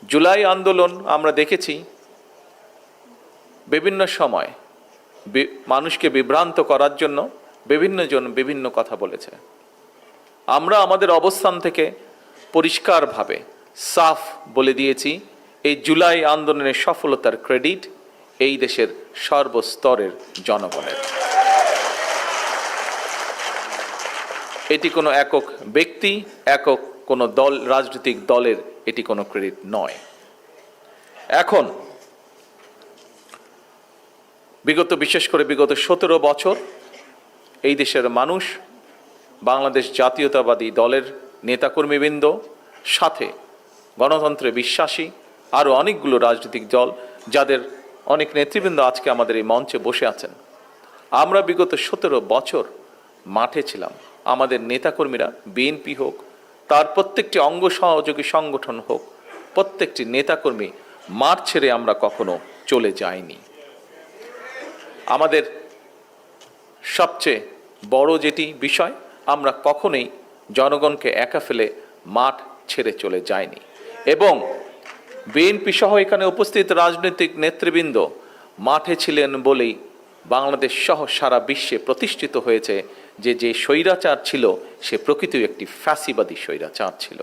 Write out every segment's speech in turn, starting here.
জুলাই আন্দোলন আমরা দেখেছি বিভিন্ন সময় মানুষকে বিভ্রান্ত করার জন্য বিভিন্ন জন বিভিন্ন কথা বলেছে। আমরা আমাদের অবস্থান থেকে পরিষ্কারভাবে সাফ বলে দিয়েছি, এই জুলাই আন্দোলনের সফলতার ক্রেডিট এই দেশের সর্বস্তরের জনগণের। এটি কোনো একক ব্যক্তি, একক কোনো দল, রাজনৈতিক দলের এটি কোনো ক্রেডিট নয়। এখন বিশেষ করে বিগত 17 বছর এই দেশের মানুষ বাংলাদেশ জাতীয়তাবাদী দলের নেতাকর্মীবৃন্দ, সাথে গণতন্ত্রে বিশ্বাসী আরও অনেকগুলো রাজনৈতিক দল, যাদের অনেক নেতৃবৃন্দ আজকে আমাদের এই মঞ্চে বসে আছেন, আমরা বিগত 17 বছর মাঠে ছিলাম। আমাদের নেতাকর্মীরা, বিএনপি হোক, তার প্রত্যেকটি অঙ্গ সহযোগী সংগঠন হোক, প্রত্যেকটি নেতাকর্মী মাঠ ছেড়ে আমরা কখনো চলে যাইনি। আমাদের সবচেয়ে বড় যেটি বিষয়, আমরা কখনোই জনগণকে একা ফেলে মাঠ ছেড়ে চলে যাইনি। এবং বিএনপি সহ এখানে উপস্থিত রাজনৈতিক নেতৃবৃন্দ মাঠে ছিলেন বলেই বাংলাদেশ সহ সারা বিশ্বে প্রতিষ্ঠিত হয়েছে যে স্বৈরাচার ছিল সে প্রকৃত একটি ফ্যাসিবাদী স্বৈরাচার ছিল।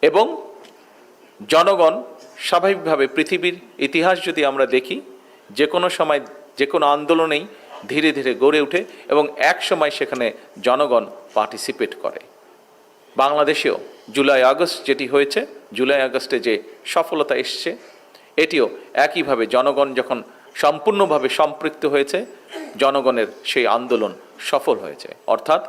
এবং জনগণ স্বাভাবিকভাবে, পৃথিবীর ইতিহাস যদি আমরা দেখি, যে কোনো সময় যে কোনো আন্দোলনেই ধীরে ধীরে গড়ে ওঠে এবং এক সময় সেখানে জনগণ পার্টিসিপেট করে। বাংলাদেশেও জুলাই আগস্ট যেটি হয়েছে, জুলাই আগস্টে যে সফলতা এসছে, এটিও একইভাবে জনগণ যখন সম্পূর্ণভাবে সম্পৃক্ত হয়েছে, জনগণের সেই আন্দোলন সফল হয়েছে। অর্থাৎ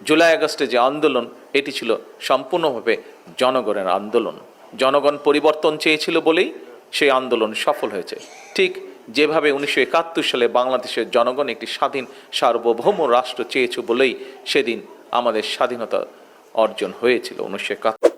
জুলাই আগস্টে যে আন্দোলন, এটি ছিল সম্পূর্ণভাবে জনগণের আন্দোলন। জনগণ পরিবর্তন চেয়েছিল বলেই সেই আন্দোলন সফল হয়েছে। ঠিক যেভাবে 1971 সালে বাংলাদেশের জনগণ একটি স্বাধীন সার্বভৌম রাষ্ট্র চেয়েছে বলেই সেদিন আমাদের স্বাধীনতা অর্জন হয়েছিল 1971।